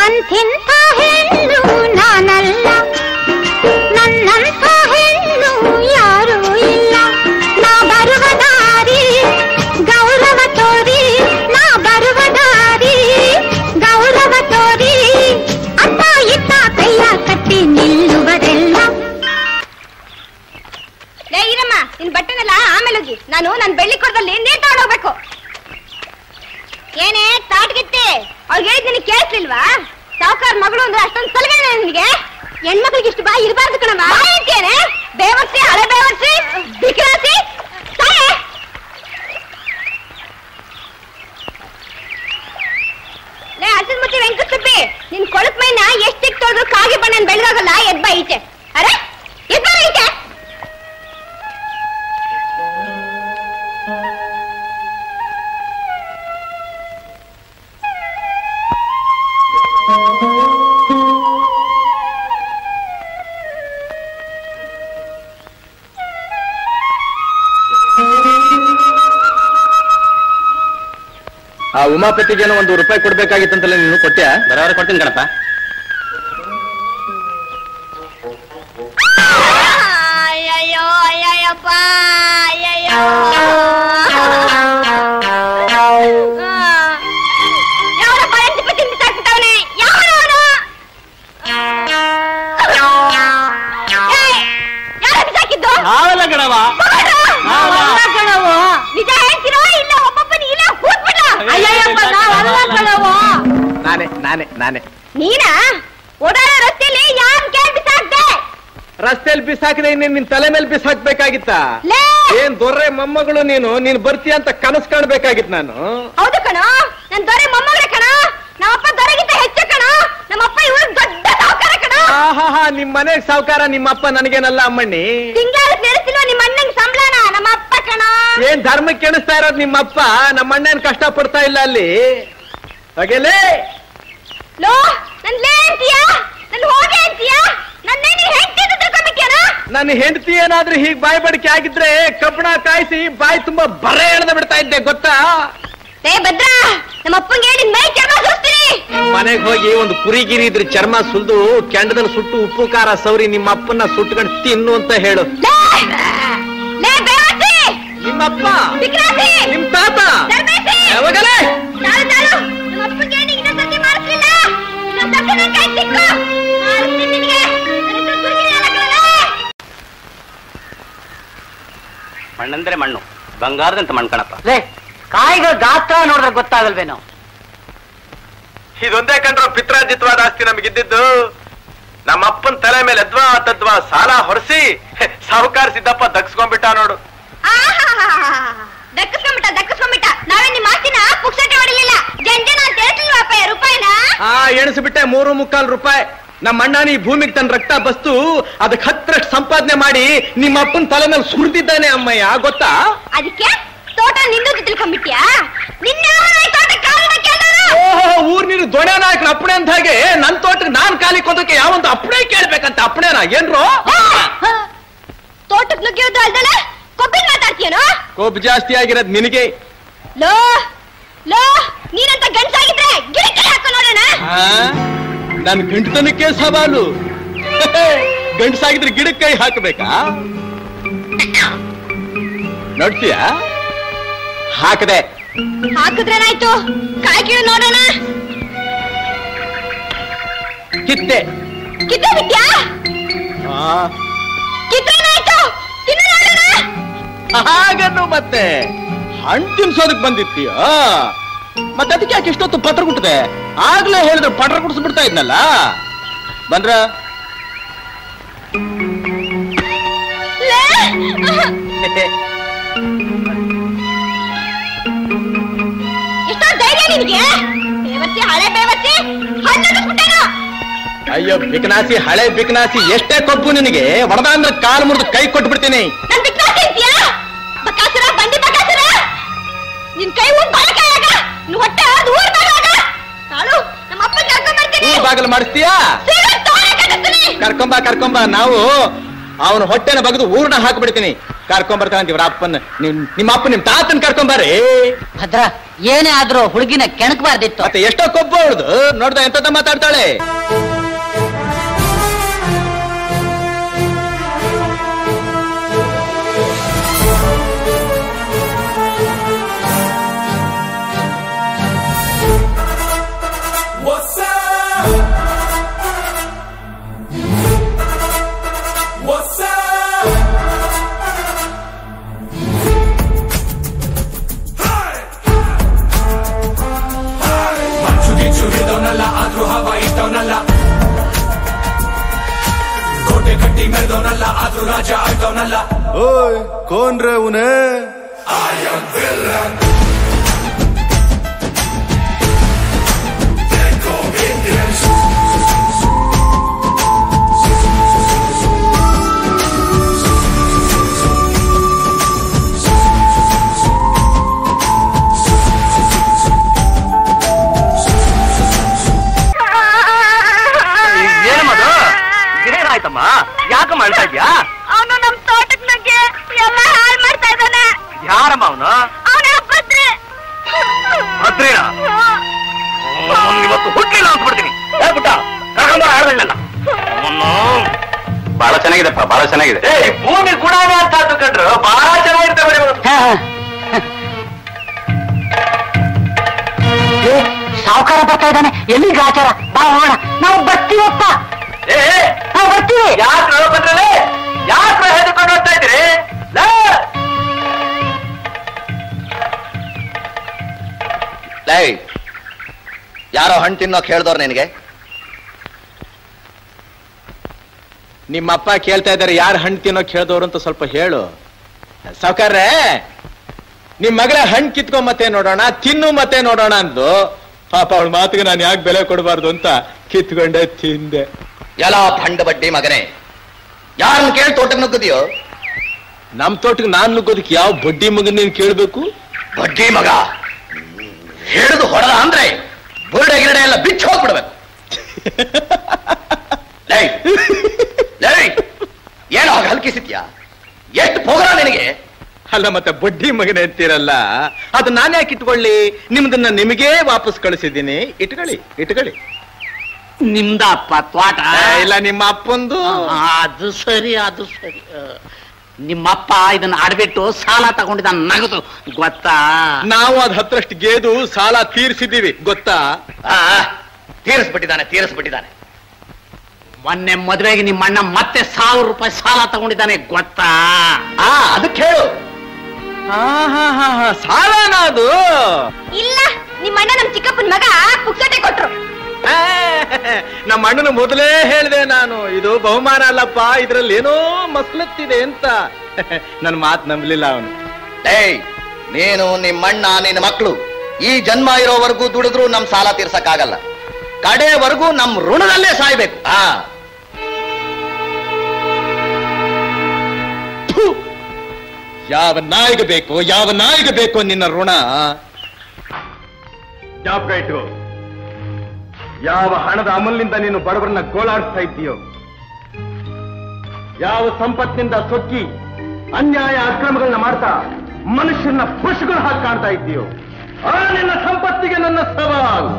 ಅಂಥಿಂಥ ಹೆಣ್ಣು ನಾನಲ್ಲ, ನನ್ನಂಥ ಹೆಣ್ಣು ಯಾರೂ ಇಲ್ಲ. ನಾ ಬರುವ ದಾರಿ ಗೌರವ ತೋರಿ, ನಾ ಬರುವ ದಾರಿ ಗೌರವ ತೋರಿ, ಅತ್ತ ಇತ್ತ ಕೈಯ ಕಟ್ಟಿ ನಿಲ್ಲುವರೆಲ್ಲ. ಲೇ ಈರಮ್ಮ, ನಿನ್ ಬಟ್ಟೆನೆಲ್ಲ ಆಮೇಲೆ ಹೋಗಿ, ನಾನು ನನ್ನ ಬೆಳ್ಳಿ ಕೊಡದಲ್ಲಿ ನೀರ್ ತಗೊಂಡೋಗ್ಬೇಕು. ಏನೇ ತಾಟ್ಗಿತ್ತೆ, ಅವ್ರಿಗೆ ಹೇಳಿದ್ ನಿನಗೆ ಕೇಳಿಸ್ಲಿಲ್ವಾ? ಸಾವುಕಾರ ಮಗಳು ಅಂದ್ರೆ ಅಷ್ಟೊಂದು ಸಲಗೇನೆ ನಿನಗೆ? ಹೆಣ್ಮಕ್ಳಿಗೆ ಇಷ್ಟು ಬಾಯಿ ಇರಬಾರ್ದು ಕಣಮ್ಮ. ಬಾಯಿದ್ದೇನೆ ಬೇವರ್ಸಿ, ಹಳೆ ಬೇವರ್ಸಿ, ಬಿಕ್ರಾಸಿ ಸಾಯೇ. ಲೇ ಹಸಿದ ಮುಚ್ಚಿ ವೆಂಕಟಸುಬ್ಬಿ, ನಿನ್ ಕೊಳಕ್ ಮೈನ ಎಷ್ಟಿಕ್ ತೊಳೆದ್ರು ಕಾಗಿ ಬಣ್ಣ ಬೆಳೆದಾಗಲ್ಲ. ಎದ್ಬಾ ಈಚೆ. ಅರೆ ಎದ್ಬಾ ಈಚೆ. ಆ ಉಮಾಪತಿಗೇನೋ ₹1 ಕೊಡ್ಬೇಕಾಗಿತ್ತಂತಲ್ಲ, ನೀನು ಕೊಟ್ಟ್ಯಾ? ಬರೋವರೆ ಕೊಡ್ತೀನಿ ಕಣಪ್ಪ. ಅಯ್ಯಯ್ಯೋ ಅಯ್ಯಯ್ಯಪ್ಪ ಅಯ್ಯಯ್ಯೋ. ಯಾವನ ಪರಂತಿಪ್ಪ ತಿಂದು ಸಾಕ್ಬಿಟ್ಟವನೆ, ಯಾವನು ಯಾರ ಬಿಸಾಕಿದ್ದು? ನಾವೆಲ್ಲ ಕಣವ. ನಿಜ ಹೇಳ್ತಿರೋ ಇಲ್ಲ ಒಬ್ಬೊಬ್ಬನ ಇಲ್ಲ ಕೂತ್ಬಿಟ್ಟ? ಅಯ್ಯಯ್ಯಪ್ಪ ನಾವಲ್ಲ ಕಣವು. ನಾನೇ ನೀನಾ? ಓಡಾಡೋ ರಸ್ತೆಯಲ್ಲಿ ಯಾರು ಕೇಳಿ ಬಿಸಾಕ್ದೆ? ರಸ್ತೆಯಲ್ಲಿ ಬಿಸಾಕದೆ ಇನ್ನೇನ್ ನಿನ್ ತಲೆ ಮೇಲೆ ಬಿಸಾಕ್ಬೇಕಾಗಿತ್ತ? ಏನ್ ದೊರೆ ಮೊಮ್ಮಗಳು ನೀನು ಬರ್ತೀಯ ಅಂತ ಕನಸು ಕಾಣ್ಬೇಕಾಗಿತ್ತು ನಾನು. ಹೌದು ಕಣ, ನನ್ ದೊರೆ ಮೊಮ್ಮಗಳೇ ಕಣ. ನಮ್ಮಪ್ಪ ದೊರೆಗಿಂತ ಹೆಚ್ಚು ಕಣ. ನಮ್ಮಪ್ಪ ಇವ್ರು ದೊಡ್ಡ ಸಾವುಕಾರ ಕಣ. ಆಹಾ, ನಿಮ್ ಮನೆಗ್ ಸಾವುಕಾರ ನಿಮ್ಮಪ್ಪ, ನನಗೇನಲ್ಲ ಅಮ್ಮಣ್ಣಿ. ತಿಂಗಳ ನೆರೆಸಿಲ್ವ ನಿಮ್ಮ ಅಣ್ಣಂಗ್ ಸಂಬಳನ? ನಮ್ಮಪ್ಪ ಕಣ. ಏನ್ ಧರ್ಮಕ್ಕೆ ಕೆಣಿಸ್ತಾ ಇರೋದು ನಿಮ್ಮಪ್ಪ? ನಮ್ಮ ಅಣ್ಣನ್ ಕಷ್ಟ ಪಡ್ತಾ ಇಲ್ಲ ಅಲ್ಲಿ. ಹಾಗೆಲೇ ಲೋ ನನ್ ಲೇ ಅಂತೀಯಾ? ನನ್ ಹೋಗೆ ಅಂತೀಯಾ? ನನ್ನೇನು ಹೆಂಡತಿ ಅಂತ ತಿಳ್ಕೊಂಡ್ಬಿಟ್ಯಾನ? ನನ್ನ ಹೆಂಡತಿ ಏನಾದ್ರೂ ಹೀಗ್ ಬಾಯಿ ಬಡಿಕೆ ಆಗಿದ್ರೆ ಕಬ್ಬಣ ಕಾಯಿಸಿ ಬಾಯಿ ತುಂಬಾ ಬರೆ ಎಳೆದ ಬಿಡ್ತಾ ಇದ್ದೆ, ಗೊತ್ತಾ? ಏ ಭದ್ರಾ, ನಮ್ಮ ಅಪ್ಪಂಗೆ ನಿನ್ ಮೈ ಚರ್ಮ ಸುಸ್ತೀನಿ. ಮನೆಗ್ ಹೋಗಿ ಒಂದು ಕುರಿಗಿರಿ ಇದ್ರೆ ಚರ್ಮ ಸುಲ್ದು ಕೆಂಡದಲ್ಲಿ ಸುಟ್ಟು ಉಪ್ಪು ಖಾರ ಸೌರಿ ನಿಮ್ಮ ಅಪ್ಪನ್ನ ಸುಟ್ಕೊಂಡು ತಿನ್ನು ಅಂತ ಹೇಳು. ಲೇ ಬೇವರ್ಸಿ, ನಿಮ್ಮಪ್ಪ, ಬಿಕ್ರಾಸಿ, ನಿಮ್ ತಾತ ಧರ್ಮೇಸಿ, ಯಾವಾಗಲೇ ತಾಳು ನಮ್ಮ ಅಪ್ಪಂಗೆ ನೀನು ಇನ್ನೊಂದು ಸತಿ ಮಾಡಿಸ್ಲಿಲ್ಲ. ಇನ್ನೊಂದು ಸತಿ ನನ್ನ ಕೈ ಸಿಕ್ಕು ಮಾಡಿಸ್ತೀನಿ ನಿನಗೆ. ನನ್ನ ಕುರಿಗಿರಿ ಎಲ್ಲ ಕಣಲೇ. ಮಣ್ಣಂದ್ರೆ ಮಣ್ಣು, ಬಂಗಾರದಂತ ಮಣ್ಣು ಕಣಪ್ಪ. ಲೇ ಕಾಯಿಗಳು ಗಾತ್ರ ನೋಡಿದ್ರೆ ಗೊತ್ತಾಗಲ್ವೇನೋ? ಇದೊಂದೇ ಕಂಡ್ರು ಪಿತ್ರಾಜಿತ್ವಾದ ಆಸ್ತಿ ನಮಗಿದ್ದಿದ್ದು. ನಮ್ಮ ಅಪ್ಪನ ತಲೆ ಮೇಲೆ ಅದ್ವಾ ತದ್ವಾ ಸಾಲ ಹೊರಸಿ ಸಾಹುಕಾರ ಸಿದ್ದಪ್ಪ ದಕ್ಸ್ಕೊಂಡ್ಬಿಟ್ಟ ನೋಡು. ದಕ್ಕಿಸ್ಕೊಂಡ್ಬಿಟ್ಟ. ನಾವೇ ನಿಮ್ಮ ಆಸ್ತಿನ ಪುಕ್ಸಟ್ಟೆ ಹೊಡಿಲಿಲ್ಲ. ಜಂಜನ ಅಂತ ಹೇಳ್ತಿಲ್ವಪ್ಪ ರೂಪಾಯಿನ? ಎಣಿಸ್ಬಿಟ್ಟೆ ₹3.25. ನಮ್ಮ ಅಣ್ಣ ಈ ಭೂಮಿಗೆ ತನ್ನ ರಕ್ತ ಬಸ್ತು ಅದಕ್ಕೆ 10ರಷ್ಟು ಸಂಪಾದನೆ ಮಾಡಿ ನಿಮ್ಮ ಅಪ್ಪನ ತಲೆ ಮೇಲೆ ಸುರಿದಿದ್ದಾನೆ ಅಮ್ಮಯ್ಯ, ಗೊತ್ತಾ? ಅದಕ್ಕೆ ತೋಟ ನಿಂದು ತಿಳ್ಕೊಂಡ್ಬಿಟ್ಯಾ? ನಿನ್ನ ತೋಟ ಕಾಲಿನ ಕೇಳಿದ್ರು. ಓಹೋ, ಊರ್ ನೀನು ದೊಣೆ ನಾಯಕನ ಅಪ್ಪಣೆ ಅಂತ ಹಾಗೆ ನನ್ ತೋಟಕ್ಕೆ ನಾನ್ ಕಾಲಿ ಕೊದಕ್ಕೆ ಯಾವಂತ ಅಪ್ಪಣೆ ಕೇಳ್ಬೇಕಂತ ಅಪ್ಪಣೆನಾ ಏನ್ರೋ? ತೋಟಕ್ಕೆ ನುಗ್ಗಿಯೋದು ಅಲ್ದಲ್ಲ ಕೊಬ್ಬಿನ ಮಾತಾಡ್ತೀಯನೋ? ಕೊಬ್ಬು ಜಾಸ್ತಿ ಆಗಿರೋದ್ ನಿನಗೆ. ಲೋ ಲೋ ನೀನಂತ ಗಂಟಾಗಿದ್ರೆ ಗಿಡಕ್ಕೆ ಹಾಕೋ ನೋಡೋಣ. ನನ್ ಗಂಟತನಕ್ಕೆ ಸವಾಲು. ಗಂಡಸಾಗಿದ್ರೆ ಗಿಡಕ್ಕೆ ಕೈ ಹಾಕಬೇಕಾ? ನೋಡ್ತೀಯ? ಹಾಕದೆ. ಹಾಕಿದ್ರೇನಾಯ್ತು? ಕಾಯಿ ಕೀಳು ನೋಡೋಣ. ಕಿತ್ತೆ. ಕಿತ್ತೆ ಬಿಟ್ಯಾ? ಕಿತ್ತೇನಾಯ್ತು? ತಿನ್ನು ನೋಡೋಣ. ಹಾಗನ್ನು ಮತ್ತೆ ಹಣ್ಣು ತಿನ್ಸೋದಕ್ ಬಂದಿರ್ತೀಯ? ಮತ್ತೆ ಅದಕ್ಕೆ ಯಾಕೆ ಇಷ್ಟೊತ್ತು ಪತ್ರ ಗುಟ್ಟದೆ? ಆಗ್ಲೇ ಹೇಳಿದ್ರೆ ಪಟ್ರ ಗುಡಿಸ್ಬಿಡ್ತಾ ಇದ್ನಲ್ಲ. ಬಂದ್ರ ಎಷ್ಟೋ ಧೈರ್ಯ ನಿನಗೆ? ಬೇವತ್ತಿ, ಹಳೆ ಬೇವತ್ತಿ, ಹಣ್ಣು. ಅಯ್ಯೋ ಬಿಕನಾಸಿ, ಹಳೆ ಬಿಕನಾಸಿ, ಎಷ್ಟೇ ಕೊಬ್ಬು ನಿನಗೆ? ಹೊಡೆದ ಅಂದ್ರೆ ಕಾಲು ಮುರಿದು ಕೈ ಕೊಟ್ಟು ಬಿಡ್ತೀನಿ. ನನ್ ಬಿಕ್ನಾಸಿ ಅಂತೀಯಾ? ಬಕಾಸುರ, ಬಂಡಿ ಬಕಾಸುರ, ನಿನ್ ಕೈ ಊರ್ ಬಾಳಕಾಯಾಗ, ನಿನ್ ಹೊಟ್ಟೆ ಅದು ಊರ್ ಬಾಳಾಗ. ತಾಳು ನಮ್ಮ ಅಪ್ಪ ಕರ್ಕೊಂಡ್ಬರ್ತೀನಿ. ಬಾಗಲು ಮಾಡಿಸ್ತೀಯಾ? ಕರ್ಕೊಂಬ. ನಾವು ಅವನ ಹೊಟ್ಟೆನ ಬಗ್ದು ಊರ್ನ ಹಾಕ್ಬಿಡ್ತೀನಿ. ಕರ್ಕೊಂಬರ್ತಾನಂತೀವ್ರ ಅಪ್ಪನ. ನಿಮ್ಮ ಅಪ್ಪ ನಿಮ್ ತಾತನ್ ಕರ್ಕೊಂಬರ್ರಿ. ಭದ್ರ ಏನೇ ಆದ್ರೂ ಹುಡುಗಿನ ಕೆಣಕಬಾರ್ದಿತ್ತು. ಮತ್ತೆ ಎಷ್ಟೋ ಕೊಬ್ಬ ಹೊಡ್ದು ನೋಡ್ದ ಎಂತ ಮಾತಾಡ್ತಾಳೆ. ಕೋಟೆ ಕಟ್ಟಿ ಮೆರೆದವನಲ್ಲ ಆದ್ರೂ ರಾಜ ಆಯ್ತವನಲ್ಲ. ಓಯ್ ಕೋನ್ ರೇ ಉನೇ? I am villain. ಆಯ್ತಮ್ಮ, ಯಾಕಮ್ಮ ಅಳ್ತಾ ಇದ್ಯಾ? ಅವನು ನಮ್ ತೋಟಕ್ ನುಗ್ಗಿ ಎಲ್ಲ ಹಾಳು ಮಾಡ್ತಾ ಇದ್ದಾನೆ. ಯಾರಮ್ಮ ಅವನು? ಅವನ ಭದ್ರಿ. ಭದ್ರಿನ ಇವತ್ತು ಹುಟ್ಟಿಲ್ಲ ಅಂದ್ಬಿಡ್ತೀನಿ. ಹೇಳ್ಬಿಟ್ಟ ಆಡಲ್ಲ. ಬಹಳ ಚೆನ್ನಾಗಿದೆಪ್ಪ, ಬಹಳ ಚೆನ್ನಾಗಿದೆ. ಭೂಮಿ ಗುಣಾನೇ ಅಂತ ಕಂಡ್ರು ಬಹಳ ಚೆನ್ನಾಗಿರ್ತವೆ. ಸಾವುಕಾರ ಬರ್ತಾ ಇದ್ದಾನೆ. ಎಲ್ಲಿ ಗಾಚಾರ? ಬಾ ಹೋಗೋಣ. ನಾವು ಬರ್ತೀವಪ್ಪ. ನಾವು ಬರ್ತೀವಿ. ಯಾಕ್ರ ಬಂದ್ರಲ್ಲೇ? ಯಾಕ್ರ ಹೆದರ್ಕೊಂಡು ಹೋಗ್ತಾ ಇದ್ದೀರಿ? ಯಾರೋ ಹಣ್ಣು ತಿನ್ನೋಕ್ ಹೇಳ್ದವ್ರು ನಿನಗೆ? ನಿಮ್ಮಪ್ಪ ಕೇಳ್ತಾ ಇದ್ದಾರೆ ಯಾರು ಹಣ್ಣು ತಿನ್ನೋಕ್ ಹೇಳ್ದವ್ರು ಅಂತ ಸ್ವಲ್ಪ ಹೇಳು. ಸಾವ್ಕಾರ್ರೆ, ನಿಮ್ ಮಗಳ ಹಣ್ಣು ಕಿತ್ಕೊಂಡ್ ಮತ್ತೆ ನೋಡೋಣ, ತಿನ್ನು ಮತ್ತೆ ನೋಡೋಣ ಅಂದು. ಪಾಪ ಅವಳ ಮಾತಿಗೆ ನಾನು ಯಾಕೆ ಬೆಲೆ ಕೊಡಬಾರ್ದು ಅಂತ ಕಿತ್ಕೊಂಡೆ ತಿಂದೆ. ಎಲ್ಲ ಭಂಡ ಬಡ್ಡಿ ಮಗನೇ, ಯಾರನ್ನು ಕೇಳಿ ತೋಟಕ್ಕೆ ನುಗ್ಗದಿಯೋ? ನಮ್ ತೋಟಕ್ಕೆ ನಾನ್ ನುಗ್ಗೋದಕ್ಕೆ ಯಾವ ಬಡ್ಡಿ ಮಗನ್ ನೀನ್ ಕೇಳ್ಬೇಕು? ಬಡ್ಡಿ ಮಗ ಹಿಡಿದು ಹೊಡೆದ ಅಂದ್ರೆ ಬುರುಡೆ ಗಿರಡೆ ಎಲ್ಲ ಬಿಚ್ಚು ಹೋಗ್ಬಿಡ್ಬೇಕು. ಏನೋ ಹಾಗೆ ಹಲ್ಕಿಸಿದ್ಯಾ? ಎಷ್ಟು ಪೋಗರ ನಿನಗೆ? ಅಲ್ಲ ಮತ್ತೆ ಬಡ್ಡಿ ಮಗನೇ ಅಂತೀರಲ್ಲ, ಅದು ನಾನು ಯಾಕೆ ಇಟ್ಕೊಳ್ಳಿ? ನಿಮ್ದನ್ನ ನಿಮಗೇ ವಾಪಸ್ ಕಳಿಸಿದ್ದೀನಿ. ಇಟ್ಕೊಳ್ಳಿ. ನಿಮ್ದಪ್ಪ ತ್ವಾಟ? ಇಲ್ಲ, ನಿಮ್ಮ ಅಪ್ಪಂದು. ಅದು ಸರಿ. ನಿಮ್ಮಪ್ಪ ಇದನ್ನ ಆಡ್ಬಿಟ್ಟು ಸಾಲ ತಗೊಂಡಿದ್ದ ನಗದು ಗೊತ್ತಾ? ನಾವು ಅದ್ 10ರಷ್ಟು ಗೇದು ಸಾಲ ತೀರಿಸಿದ್ದೀವಿ ಗೊತ್ತಾ? ತೀರಿಸ್ಬಿಟ್ಟಿದ್ದಾನೆ. ಮೊನ್ನೆ ಮದುವೆಗೆ ನಿಮ್ಮ ಅಣ್ಣ ಮತ್ತೆ 1000 ರೂಪಾಯಿ ಸಾಲ ತಗೊಂಡಿದ್ದಾನೆ ಗೊತ್ತಾ? ಅದಕ್ಕೆ ಹೇಳು. ಸಾಲನ ಅದು? ಇಲ್ಲ, ನಿಮ್ಮ ಅಣ್ಣ ನಮ್ ಚಿಕ್ಕಪ್ಪನ ಮಗ ಪುಕ್ಸಟೆ ಕೊಟ್ರು. ನಮ್ಮ ಅಣ್ಣನ ಮೊದಲೇ ಹೇಳಿದೆ ನಾನು, ಇದು ಬಹುಮಾನ ಅಲ್ಲಪ್ಪ, ಇದ್ರಲ್ಲಿ ಏನೋ ಮಸ್ಲತ್ತಿದೆ ಅಂತ. ನನ್ನ ಮಾತು ನಂಬಲಿಲ್ಲ ಅವನು. ನೀನು ನಿಮ್ಮಣ್ಣ ನಿನ್ನ ಮಕ್ಕಳು ಈ ಜನ್ಮ ಇರೋವರೆಗೂ ದುಡಿದ್ರು ನಮ್ ಸಾಲ ತೀರ್ಸಕ್ಕಾಗಲ್ಲ. ಕಡೆವರೆಗೂ ನಮ್ ಋಣದಲ್ಲೇ ಸಾಯ್ಬೇಕು. ಯಾವ ನಾಯಿಗೆ ಬೇಕೋ ನಿನ್ನ ಋಣ? ಜ್ಞಾಪಕ ಇಟ್ಟು, ಯಾವ ಹಣದ ಅಮಲಿನಿಂದ ನೀನು ಬಡವರನ್ನ ಗೋಳಾಡಿಸ್ತಾ ಇದ್ದೀಯೋ, ಯಾವ ಸಂಪತ್ತಿನಿಂದ ಸೊಕ್ಕಿ ಅನ್ಯಾಯ ಅಕ್ರಮಗಳನ್ನ ಮಾಡ್ತಾ ಮನುಷ್ಯನ ಪಶುಗಳು ಹಾಕಿ ಕಾಣ್ತಾ ಇದ್ದೀಯೋ, ಆ ನಿನ್ನ ಸಂಪತ್ತಿಗೆ ನನ್ನ ಸವಾಲ್.